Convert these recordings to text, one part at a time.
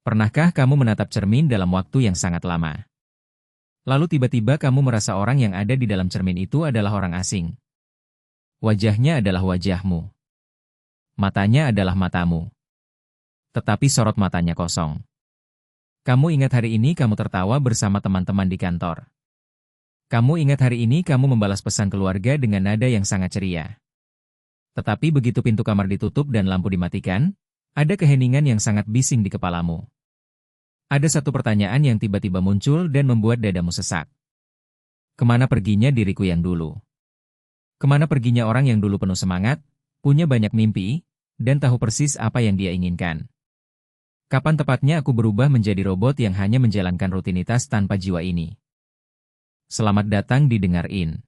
Pernahkah kamu menatap cermin dalam waktu yang sangat lama? Lalu tiba-tiba kamu merasa orang yang ada di dalam cermin itu adalah orang asing. Wajahnya adalah wajahmu. Matanya adalah matamu. Tetapi sorot matanya kosong. Kamu ingat hari ini kamu tertawa bersama teman-teman di kantor. Kamu ingat hari ini kamu membalas pesan keluarga dengan nada yang sangat ceria. Tetapi begitu pintu kamar ditutup dan lampu dimatikan, ada keheningan yang sangat bising di kepalamu. Ada satu pertanyaan yang tiba-tiba muncul dan membuat dadamu sesak. Kemana perginya diriku yang dulu? Kemana perginya orang yang dulu penuh semangat, punya banyak mimpi, dan tahu persis apa yang dia inginkan? Kapan tepatnya aku berubah menjadi robot yang hanya menjalankan rutinitas tanpa jiwa ini? Selamat datang di Dengar In.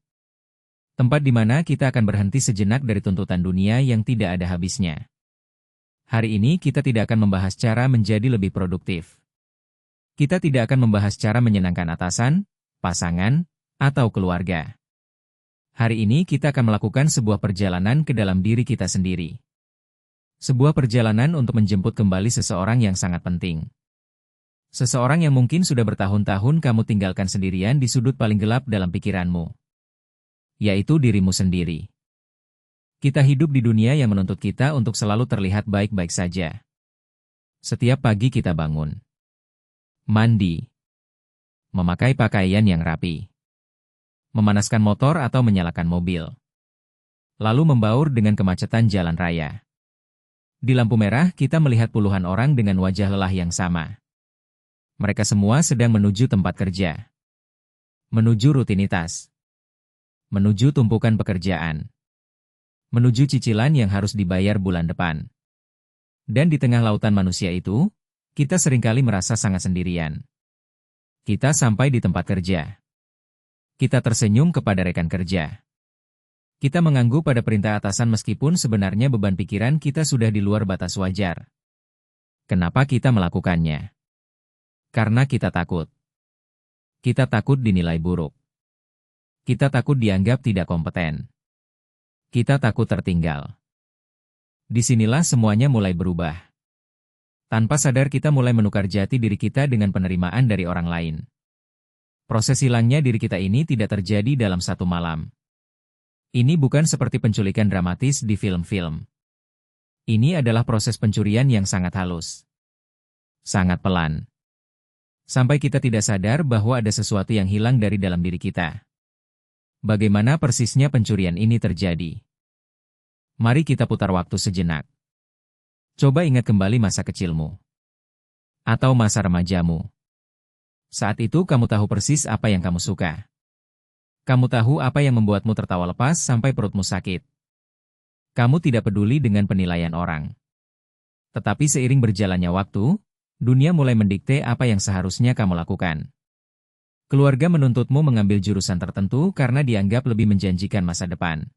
Tempat di mana kita akan berhenti sejenak dari tuntutan dunia yang tidak ada habisnya. Hari ini kita tidak akan membahas cara menjadi lebih produktif. Kita tidak akan membahas cara menyenangkan atasan, pasangan, atau keluarga. Hari ini kita akan melakukan sebuah perjalanan ke dalam diri kita sendiri. Sebuah perjalanan untuk menjemput kembali seseorang yang sangat penting. Seseorang yang mungkin sudah bertahun-tahun kamu tinggalkan sendirian di sudut paling gelap dalam pikiranmu. Yaitu dirimu sendiri. Kita hidup di dunia yang menuntut kita untuk selalu terlihat baik-baik saja. Setiap pagi kita bangun. Mandi. Memakai pakaian yang rapi. Memanaskan motor atau menyalakan mobil. Lalu membaur dengan kemacetan jalan raya. Di lampu merah kita melihat puluhan orang dengan wajah lelah yang sama. Mereka semua sedang menuju tempat kerja. Menuju rutinitas. Menuju tumpukan pekerjaan. Menuju cicilan yang harus dibayar bulan depan. Dan di tengah lautan manusia itu, kita seringkali merasa sangat sendirian. Kita sampai di tempat kerja. Kita tersenyum kepada rekan kerja. Kita mengangguk pada perintah atasan meskipun sebenarnya beban pikiran kita sudah di luar batas wajar. Kenapa kita melakukannya? Karena kita takut. Kita takut dinilai buruk. Kita takut dianggap tidak kompeten. Kita takut tertinggal. Disinilah semuanya mulai berubah. Tanpa sadar kita mulai menukar jati diri kita dengan penerimaan dari orang lain. Proses hilangnya diri kita ini tidak terjadi dalam satu malam. Ini bukan seperti penculikan dramatis di film-film. Ini adalah proses pencurian yang sangat halus. Sangat pelan. Sampai kita tidak sadar bahwa ada sesuatu yang hilang dari dalam diri kita. Bagaimana persisnya pencurian ini terjadi? Mari kita putar waktu sejenak. Coba ingat kembali masa kecilmu. Atau masa remajamu. Saat itu kamu tahu persis apa yang kamu suka. Kamu tahu apa yang membuatmu tertawa lepas sampai perutmu sakit. Kamu tidak peduli dengan penilaian orang. Tetapi seiring berjalannya waktu, dunia mulai mendikte apa yang seharusnya kamu lakukan. Keluarga menuntutmu mengambil jurusan tertentu karena dianggap lebih menjanjikan masa depan.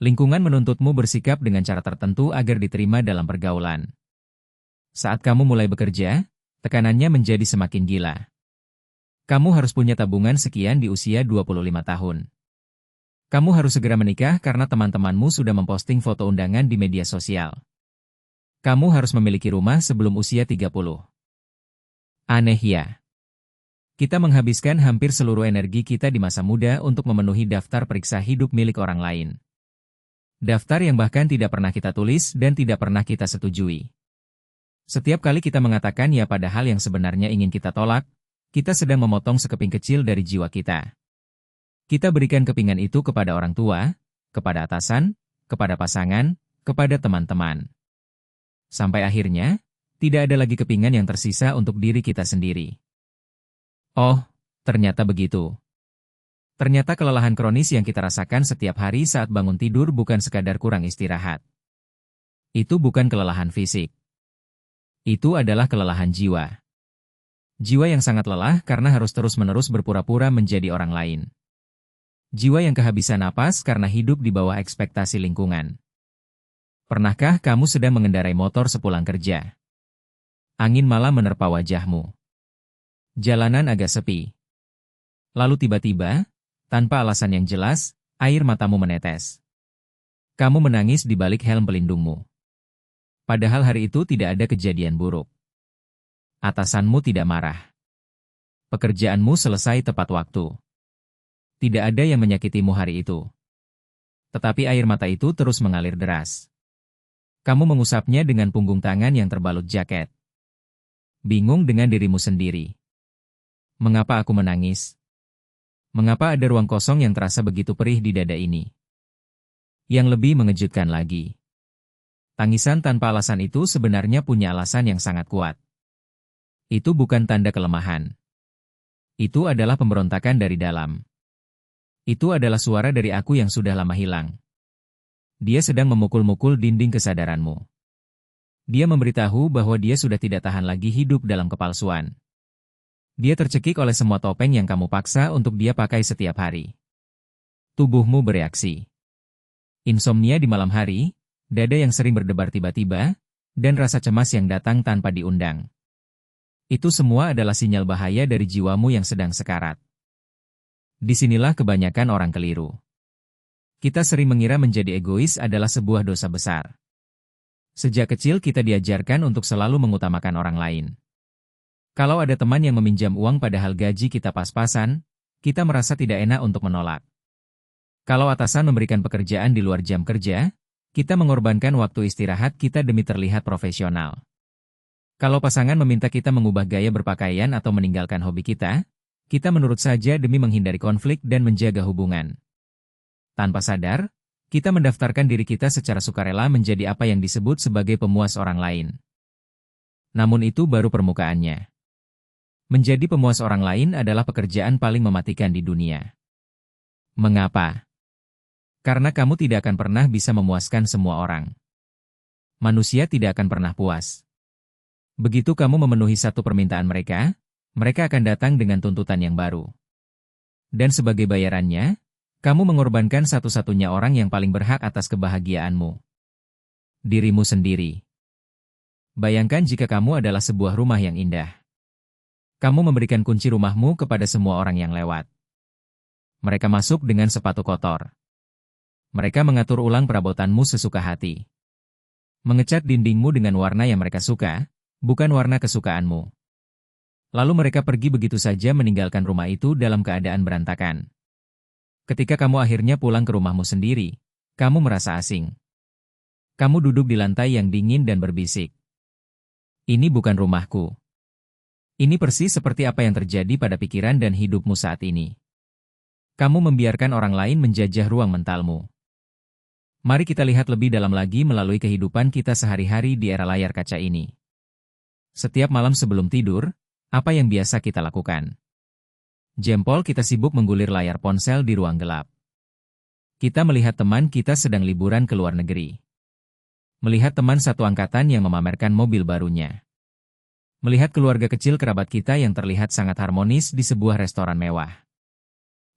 Lingkungan menuntutmu bersikap dengan cara tertentu agar diterima dalam pergaulan. Saat kamu mulai bekerja, tekanannya menjadi semakin gila. Kamu harus punya tabungan sekian di usia 25 tahun. Kamu harus segera menikah karena teman-temanmu sudah memposting foto undangan di media sosial. Kamu harus memiliki rumah sebelum usia 30. Aneh ya? Kita menghabiskan hampir seluruh energi kita di masa muda untuk memenuhi daftar periksa hidup milik orang lain. Daftar yang bahkan tidak pernah kita tulis dan tidak pernah kita setujui. Setiap kali kita mengatakan ya pada hal yang sebenarnya ingin kita tolak, kita sedang memotong sekeping kecil dari jiwa kita. Kita berikan kepingan itu kepada orang tua, kepada atasan, kepada pasangan, kepada teman-teman. Sampai akhirnya, tidak ada lagi kepingan yang tersisa untuk diri kita sendiri. Oh, ternyata begitu. Ternyata kelelahan kronis yang kita rasakan setiap hari saat bangun tidur bukan sekadar kurang istirahat. Itu bukan kelelahan fisik. Itu adalah kelelahan jiwa. Jiwa yang sangat lelah karena harus terus-menerus berpura-pura menjadi orang lain. Jiwa yang kehabisan napas karena hidup di bawah ekspektasi lingkungan. Pernahkah kamu sedang mengendarai motor sepulang kerja? Angin malam menerpa wajahmu. Jalanan agak sepi. Lalu tiba-tiba, tanpa alasan yang jelas, air matamu menetes. Kamu menangis di balik helm pelindungmu. Padahal hari itu tidak ada kejadian buruk. Atasanmu tidak marah. Pekerjaanmu selesai tepat waktu. Tidak ada yang menyakitimu hari itu. Tetapi air mata itu terus mengalir deras. Kamu mengusapnya dengan punggung tangan yang terbalut jaket. Bingung dengan dirimu sendiri. Mengapa aku menangis? Mengapa ada ruang kosong yang terasa begitu perih di dada ini? Yang lebih mengejutkan lagi. Tangisan tanpa alasan itu sebenarnya punya alasan yang sangat kuat. Itu bukan tanda kelemahan. Itu adalah pemberontakan dari dalam. Itu adalah suara dari aku yang sudah lama hilang. Dia sedang memukul-mukul dinding kesadaranmu. Dia memberitahu bahwa dia sudah tidak tahan lagi hidup dalam kepalsuan. Dia tercekik oleh semua topeng yang kamu paksa untuk dia pakai setiap hari. Tubuhmu bereaksi. Insomnia di malam hari, dada yang sering berdebar tiba-tiba, dan rasa cemas yang datang tanpa diundang. Itu semua adalah sinyal bahaya dari jiwamu yang sedang sekarat. Disinilah kebanyakan orang keliru. Kita sering mengira menjadi egois adalah sebuah dosa besar. Sejak kecil kita diajarkan untuk selalu mengutamakan orang lain. Kalau ada teman yang meminjam uang padahal gaji kita pas-pasan, kita merasa tidak enak untuk menolak. Kalau atasan memberikan pekerjaan di luar jam kerja, kita mengorbankan waktu istirahat kita demi terlihat profesional. Kalau pasangan meminta kita mengubah gaya berpakaian atau meninggalkan hobi kita menurut saja demi menghindari konflik dan menjaga hubungan. Tanpa sadar, kita mendaftarkan diri kita secara sukarela menjadi apa yang disebut sebagai pemuas orang lain. Namun itu baru permukaannya. Menjadi pemuas orang lain adalah pekerjaan paling mematikan di dunia. Mengapa? Karena kamu tidak akan pernah bisa memuaskan semua orang. Manusia tidak akan pernah puas. Begitu kamu memenuhi satu permintaan mereka akan datang dengan tuntutan yang baru. Dan sebagai bayarannya, kamu mengorbankan satu-satunya orang yang paling berhak atas kebahagiaanmu. Dirimu sendiri. Bayangkan jika kamu adalah sebuah rumah yang indah. Kamu memberikan kunci rumahmu kepada semua orang yang lewat. Mereka masuk dengan sepatu kotor. Mereka mengatur ulang perabotanmu sesuka hati. Mengecat dindingmu dengan warna yang mereka suka, bukan warna kesukaanmu. Lalu mereka pergi begitu saja meninggalkan rumah itu dalam keadaan berantakan. Ketika kamu akhirnya pulang ke rumahmu sendiri, kamu merasa asing. Kamu duduk di lantai yang dingin dan berbisik. Ini bukan rumahku. Ini persis seperti apa yang terjadi pada pikiran dan hidupmu saat ini. Kamu membiarkan orang lain menjajah ruang mentalmu. Mari kita lihat lebih dalam lagi melalui kehidupan kita sehari-hari di era layar kaca ini. Setiap malam sebelum tidur, apa yang biasa kita lakukan? Jempol kita sibuk menggulir layar ponsel di ruang gelap. Kita melihat teman kita sedang liburan ke luar negeri. Melihat teman satu angkatan yang memamerkan mobil barunya. Melihat keluarga kecil kerabat kita yang terlihat sangat harmonis di sebuah restoran mewah.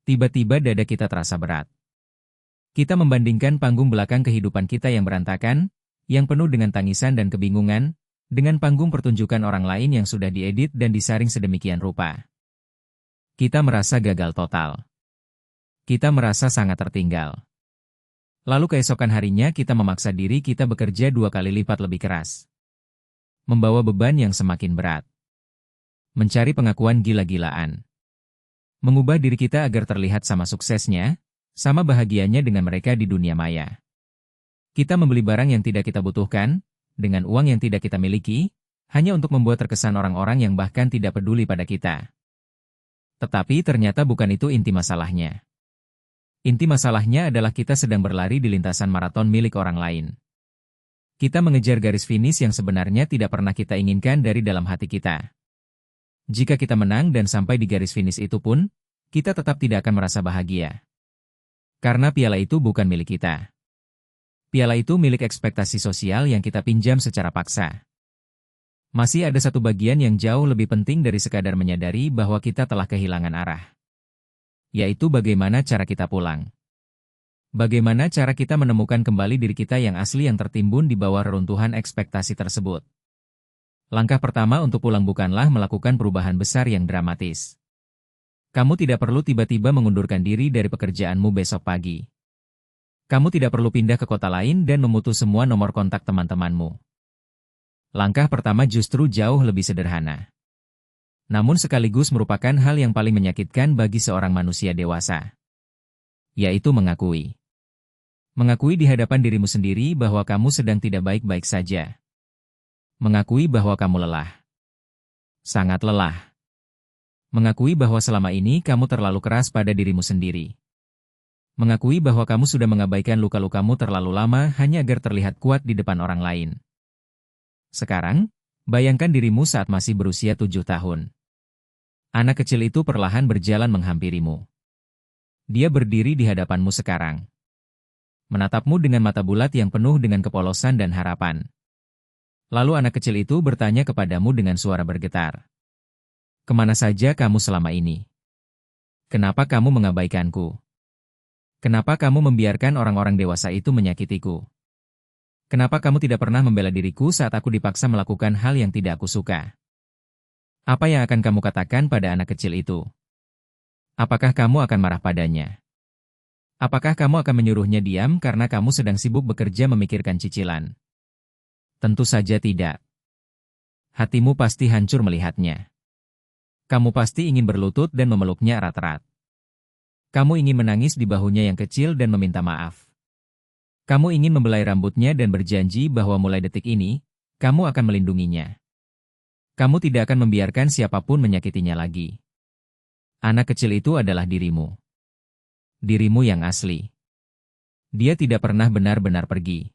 Tiba-tiba dada kita terasa berat. Kita membandingkan panggung belakang kehidupan kita yang berantakan, yang penuh dengan tangisan dan kebingungan, dengan panggung pertunjukan orang lain yang sudah diedit dan disaring sedemikian rupa. Kita merasa gagal total. Kita merasa sangat tertinggal. Lalu keesokan harinya kita memaksa diri kita bekerja 2 kali lipat lebih keras. Membawa beban yang semakin berat. Mencari pengakuan gila-gilaan. Mengubah diri kita agar terlihat sama suksesnya, sama bahagianya dengan mereka di dunia maya. Kita membeli barang yang tidak kita butuhkan, dengan uang yang tidak kita miliki, hanya untuk membuat terkesan orang-orang yang bahkan tidak peduli pada kita. Tetapi ternyata bukan itu inti masalahnya. Inti masalahnya adalah kita sedang berlari di lintasan maraton milik orang lain. Kita mengejar garis finish yang sebenarnya tidak pernah kita inginkan dari dalam hati kita. Jika kita menang dan sampai di garis finish itu pun, kita tetap tidak akan merasa bahagia. Karena piala itu bukan milik kita. Piala itu milik ekspektasi sosial yang kita pinjam secara paksa. Masih ada satu bagian yang jauh lebih penting dari sekadar menyadari bahwa kita telah kehilangan arah. Yaitu bagaimana cara kita pulang. Bagaimana cara kita menemukan kembali diri kita yang asli yang tertimbun di bawah reruntuhan ekspektasi tersebut. Langkah pertama untuk pulang bukanlah melakukan perubahan besar yang dramatis. Kamu tidak perlu tiba-tiba mengundurkan diri dari pekerjaanmu besok pagi. Kamu tidak perlu pindah ke kota lain dan memutus semua nomor kontak teman-temanmu. Langkah pertama justru jauh lebih sederhana. namun sekaligus merupakan hal yang paling menyakitkan bagi seorang manusia dewasa, yaitu mengakui. Mengakui di hadapan dirimu sendiri bahwa kamu sedang tidak baik-baik saja. Mengakui bahwa kamu lelah. Sangat lelah. Mengakui bahwa selama ini kamu terlalu keras pada dirimu sendiri. Mengakui bahwa kamu sudah mengabaikan luka-lukamu terlalu lama hanya agar terlihat kuat di depan orang lain. Sekarang, bayangkan dirimu saat masih berusia 7 tahun. Anak kecil itu perlahan berjalan menghampirimu. Dia berdiri di hadapanmu sekarang. Menatapmu dengan mata bulat yang penuh dengan kepolosan dan harapan. Lalu anak kecil itu bertanya kepadamu dengan suara bergetar. Kemana saja kamu selama ini? Kenapa kamu mengabaikanku? Kenapa kamu membiarkan orang-orang dewasa itu menyakitiku? Kenapa kamu tidak pernah membela diriku saat aku dipaksa melakukan hal yang tidak aku suka? Apa yang akan kamu katakan pada anak kecil itu? Apakah kamu akan marah padanya? Apakah kamu akan menyuruhnya diam karena kamu sedang sibuk bekerja memikirkan cicilan? Tentu saja tidak. Hatimu pasti hancur melihatnya. Kamu pasti ingin berlutut dan memeluknya erat-erat. Kamu ingin menangis di bahunya yang kecil dan meminta maaf. Kamu ingin membelai rambutnya dan berjanji bahwa mulai detik ini, kamu akan melindunginya. Kamu tidak akan membiarkan siapapun menyakitinya lagi. Anak kecil itu adalah dirimu. Dirimu yang asli. Dia tidak pernah benar-benar pergi.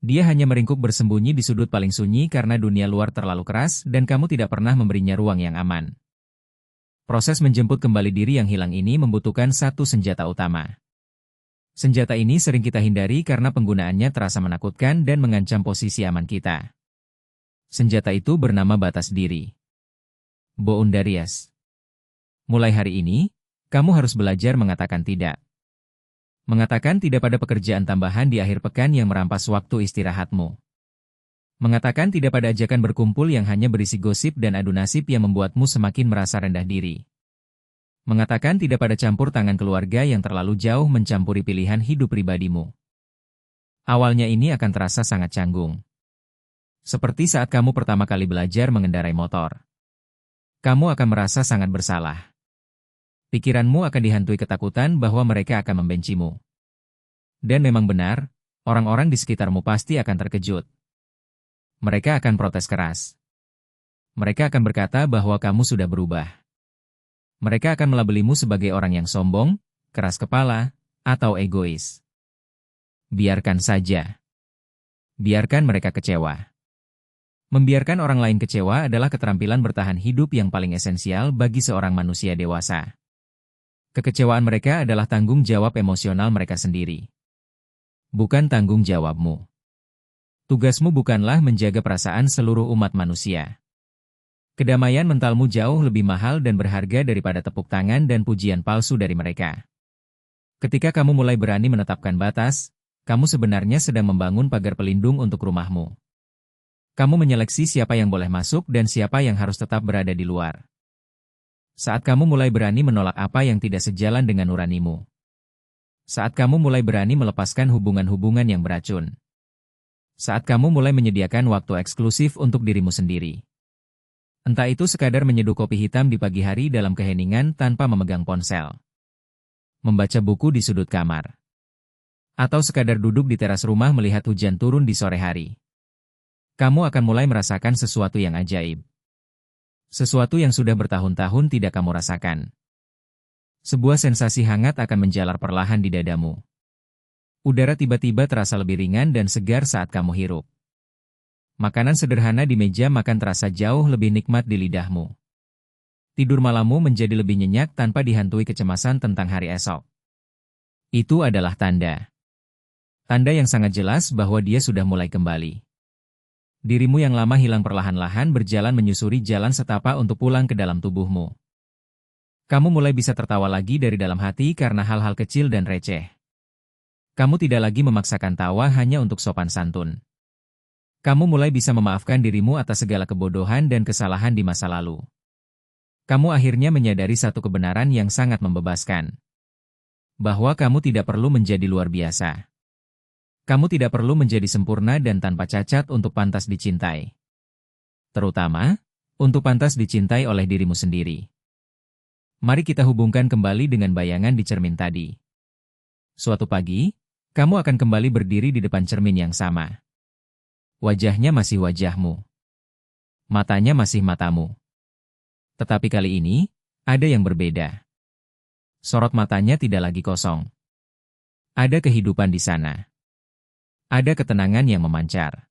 Dia hanya meringkuk bersembunyi di sudut paling sunyi karena dunia luar terlalu keras dan kamu tidak pernah memberinya ruang yang aman. Proses menjemput kembali diri yang hilang ini membutuhkan satu senjata utama. Senjata ini sering kita hindari karena penggunaannya terasa menakutkan dan mengancam posisi aman kita. Senjata itu bernama batas diri. Boundarias. Mulai hari ini, kamu harus belajar mengatakan tidak. Mengatakan tidak pada pekerjaan tambahan di akhir pekan yang merampas waktu istirahatmu. Mengatakan tidak pada ajakan berkumpul yang hanya berisi gosip dan adu nasib yang membuatmu semakin merasa rendah diri. Mengatakan tidak pada campur tangan keluarga yang terlalu jauh mencampuri pilihan hidup pribadimu. Awalnya ini akan terasa sangat canggung. Seperti saat kamu pertama kali belajar mengendarai motor. Kamu akan merasa sangat bersalah. Pikiranmu akan dihantui ketakutan bahwa mereka akan membencimu. Dan memang benar, orang-orang di sekitarmu pasti akan terkejut. Mereka akan protes keras. Mereka akan berkata bahwa kamu sudah berubah. Mereka akan melabelimu sebagai orang yang sombong, keras kepala, atau egois. Biarkan saja. Biarkan mereka kecewa. Membiarkan orang lain kecewa adalah keterampilan bertahan hidup yang paling esensial bagi seorang manusia dewasa. Kekecewaan mereka adalah tanggung jawab emosional mereka sendiri. Bukan tanggung jawabmu. Tugasmu bukanlah menjaga perasaan seluruh umat manusia. Kedamaian mentalmu jauh lebih mahal dan berharga daripada tepuk tangan dan pujian palsu dari mereka. Ketika kamu mulai berani menetapkan batas, kamu sebenarnya sedang membangun pagar pelindung untuk rumahmu. Kamu menyeleksi siapa yang boleh masuk dan siapa yang harus tetap berada di luar. Saat kamu mulai berani menolak apa yang tidak sejalan dengan nuranimu. Saat kamu mulai berani melepaskan hubungan-hubungan yang beracun. Saat kamu mulai menyediakan waktu eksklusif untuk dirimu sendiri. Entah itu sekadar menyeduh kopi hitam di pagi hari dalam keheningan tanpa memegang ponsel. Membaca buku di sudut kamar. Atau sekadar duduk di teras rumah melihat hujan turun di sore hari. Kamu akan mulai merasakan sesuatu yang ajaib. Sesuatu yang sudah bertahun-tahun tidak kamu rasakan. Sebuah sensasi hangat akan menjalar perlahan di dadamu. Udara tiba-tiba terasa lebih ringan dan segar saat kamu hirup. Makanan sederhana di meja makan terasa jauh lebih nikmat di lidahmu. Tidur malammu menjadi lebih nyenyak tanpa dihantui kecemasan tentang hari esok. Itu adalah tanda. Tanda yang sangat jelas bahwa dia sudah mulai kembali. Dirimu yang lama hilang perlahan-lahan berjalan menyusuri jalan setapak untuk pulang ke dalam tubuhmu. Kamu mulai bisa tertawa lagi dari dalam hati karena hal-hal kecil dan receh. Kamu tidak lagi memaksakan tawa hanya untuk sopan santun. Kamu mulai bisa memaafkan dirimu atas segala kebodohan dan kesalahan di masa lalu. Kamu akhirnya menyadari satu kebenaran yang sangat membebaskan. Bahwa kamu tidak perlu menjadi luar biasa. Kamu tidak perlu menjadi sempurna dan tanpa cacat untuk pantas dicintai. Terutama, untuk pantas dicintai oleh dirimu sendiri. Mari kita hubungkan kembali dengan bayangan di cermin tadi. Suatu pagi, kamu akan kembali berdiri di depan cermin yang sama. Wajahnya masih wajahmu. Matanya masih matamu. Tetapi kali ini, ada yang berbeda. Sorot matanya tidak lagi kosong. Ada kehidupan di sana. Ada ketenangan yang memancar.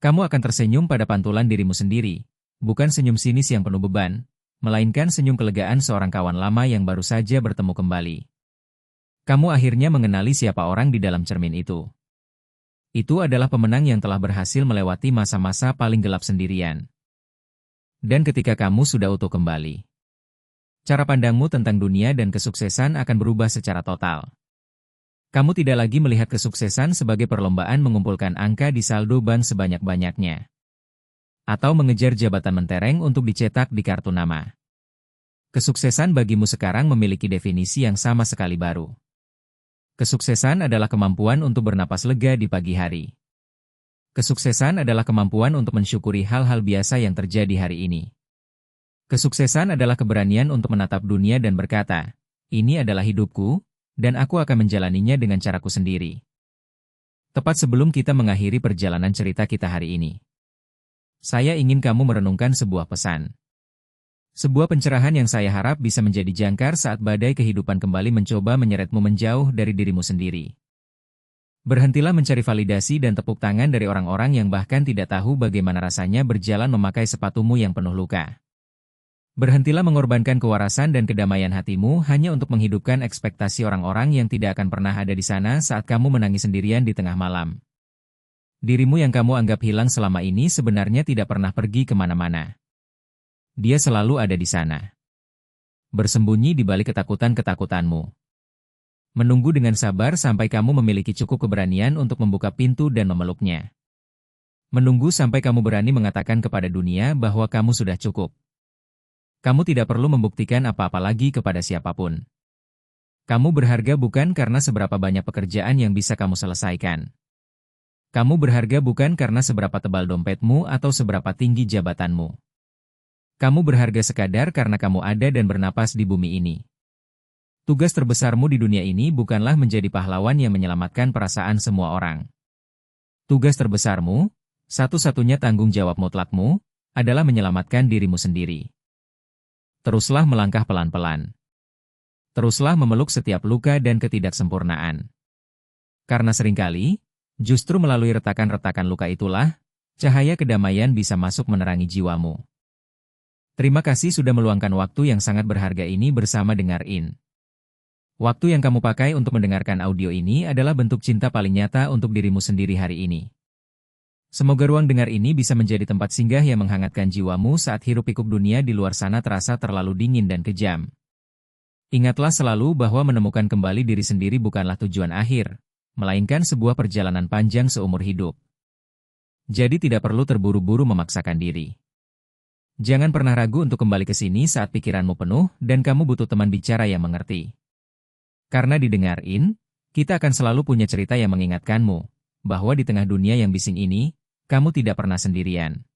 Kamu akan tersenyum pada pantulan dirimu sendiri, bukan senyum sinis yang penuh beban, melainkan senyum kelegaan seorang kawan lama yang baru saja bertemu kembali. Kamu akhirnya mengenali siapa orang di dalam cermin itu. Itu adalah pemenang yang telah berhasil melewati masa-masa paling gelap sendirian. Dan ketika kamu sudah utuh kembali, cara pandangmu tentang dunia dan kesuksesan akan berubah secara total. Kamu tidak lagi melihat kesuksesan sebagai perlombaan mengumpulkan angka di saldo bank sebanyak-banyaknya. Atau mengejar jabatan mentereng untuk dicetak di kartu nama. Kesuksesan bagimu sekarang memiliki definisi yang sama sekali baru. Kesuksesan adalah kemampuan untuk bernapas lega di pagi hari. Kesuksesan adalah kemampuan untuk mensyukuri hal-hal biasa yang terjadi hari ini. Kesuksesan adalah keberanian untuk menatap dunia dan berkata, ini adalah hidupku, dan aku akan menjalaninya dengan caraku sendiri. Tepat sebelum kita mengakhiri perjalanan cerita kita hari ini, saya ingin kamu merenungkan sebuah pesan. Sebuah pencerahan yang saya harap bisa menjadi jangkar saat badai kehidupan kembali mencoba menyeretmu menjauh dari dirimu sendiri. Berhentilah mencari validasi dan tepuk tangan dari orang-orang yang bahkan tidak tahu bagaimana rasanya berjalan memakai sepatumu yang penuh luka. Berhentilah mengorbankan kewarasan dan kedamaian hatimu hanya untuk menghidupkan ekspektasi orang-orang yang tidak akan pernah ada di sana saat kamu menangis sendirian di tengah malam. Dirimu yang kamu anggap hilang selama ini sebenarnya tidak pernah pergi kemana-mana. Dia selalu ada di sana. Bersembunyi di balik ketakutan-ketakutanmu. Menunggu dengan sabar sampai kamu memiliki cukup keberanian untuk membuka pintu dan memeluknya. Menunggu sampai kamu berani mengatakan kepada dunia bahwa kamu sudah cukup. Kamu tidak perlu membuktikan apa-apa lagi kepada siapapun. Kamu berharga bukan karena seberapa banyak pekerjaan yang bisa kamu selesaikan. Kamu berharga bukan karena seberapa tebal dompetmu atau seberapa tinggi jabatanmu. Kamu berharga sekadar karena kamu ada dan bernapas di bumi ini. Tugas terbesarmu di dunia ini bukanlah menjadi pahlawan yang menyelamatkan perasaan semua orang. Tugas terbesarmu, satu-satunya tanggung jawab mutlakmu, adalah menyelamatkan dirimu sendiri. Teruslah melangkah pelan-pelan. Teruslah memeluk setiap luka dan ketidaksempurnaan. Karena seringkali, justru melalui retakan-retakan luka itulah, cahaya kedamaian bisa masuk menerangi jiwamu. Terima kasih sudah meluangkan waktu yang sangat berharga ini bersama Dengar In. Waktu yang kamu pakai untuk mendengarkan audio ini adalah bentuk cinta paling nyata untuk dirimu sendiri hari ini. Semoga ruang dengar ini bisa menjadi tempat singgah yang menghangatkan jiwamu saat hiruk-pikuk dunia di luar sana terasa terlalu dingin dan kejam. Ingatlah selalu bahwa menemukan kembali diri sendiri bukanlah tujuan akhir, melainkan sebuah perjalanan panjang seumur hidup. Jadi tidak perlu terburu-buru memaksakan diri. Jangan pernah ragu untuk kembali ke sini saat pikiranmu penuh dan kamu butuh teman bicara yang mengerti. Karena di Dengar In, kita akan selalu punya cerita yang mengingatkanmu, bahwa di tengah dunia yang bising ini, kamu tidak pernah sendirian.